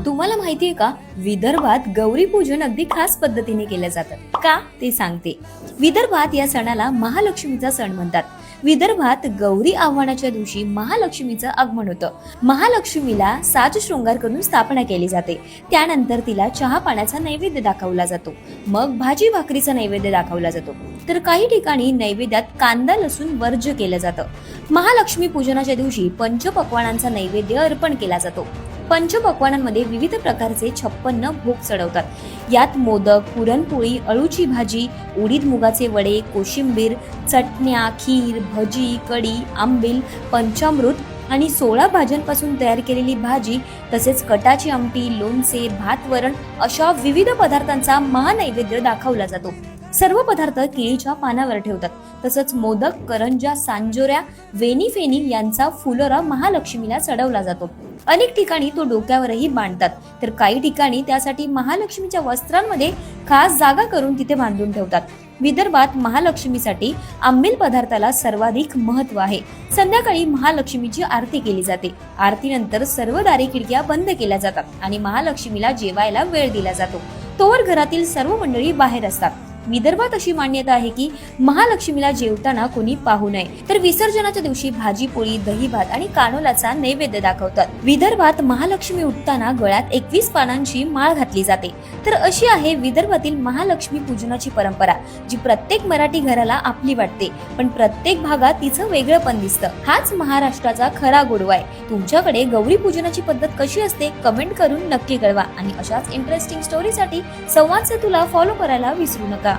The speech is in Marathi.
तुम्हाला माहितीये का, विदर्भात गौरी पूजन अगदी खास पद्धतीने केलं जातं का ते सांगते. विदर्भात या सणाला महालक्ष्मीचा सण म्हणतात. विदर्भात गौरी आव्हानाच्या दिवशी महालक्ष्मीचं आगमन होतं. महालक्ष्मीला साज शृंगार करून स्थापना केली जाते. त्यानंतर तिला चहा पाण्याचा नैवेद्य दाखवला जातो. मग भाजी भाकरीचा नैवेद्य दाखवला जातो. तर काही ठिकाणी नैवेद्यात कांदा लसूण वर्ज्य केलं जातं. महालक्ष्मी पूजनाच्या दिवशी पंचपक्वानांचा नैवेद्य अर्पण केला जातो. पंचपक्वानांमध्ये विविध प्रकारचे 56 भोग चढवतात. यात मोदक, पुरणपोळी, अळूची भाजी, उडीद मुगाचे वडे, कोशिंबीर, चटण्या, खीर, भजी, कढी, आंबील, पंचामृत आणि 16 भाज्यांपासून तयार केलेली भाजी, तसेच कटाची आमटी, लोणचे, भात, वरण अशा विविध पदार्थांचा महानैवेद्य दाखवला जातो. सर्व पदार्थ केळीच्या पानावर ठेवतात. तसंच मोदक, करंजा, सांजोऱ्या, वेणी फेणी यांचा फुलोरा महालक्ष्मीला चढवला जातो. अनेक ठिकाणी तो डोक्यावरही बांधतात. तर काही ठिकाणी त्यासाठी महालक्ष्मीच्या वस्त्रांमध्ये खास जागा करून तिथे बांधून ठेवतात. विदर्भात महालक्ष्मीसाठी आंबील पदार्थाला सर्वाधिक महत्व आहे. संध्याकाळी महालक्ष्मीची आरती केली जाते. आरतीनंतर सर्व दारे खिडक्या बंद केल्या जातात आणि महालक्ष्मीला जेवायला वेळ दिला जातो. तोवर घरातील सर्व मंडळी बाहेर असतात. विदर्भात अशी मान्यता आहे की महालक्ष्मीला जेवताना कोणी पाहू नये. तर विसर्जनाच्या दिवशी भाजी, पोळी, दही भात आणि कानोलाचा नैवेद्य दाखवतात. विदर्भात महालक्ष्मी उठताना गळ्यात 21 पानांची माळ घातली जाते. तर अशी आहे विदर्भातील महालक्ष्मी पूजनाची परंपरा, जी प्रत्येक मराठी घराला आपली वाटते, पण प्रत्येक भागात तिचं वेगळं पण दिसतं. हाच महाराष्ट्राचा खरा गोडवा आहे. तुमच्याकडे गौरी पूजनाची पद्धत कशी असते कमेंट करून नक्की कळवा. आणि अशाच इंटरेस्टिंग स्टोरीसाठी संवाद सेतूला फॉलो करायला विसरू नका.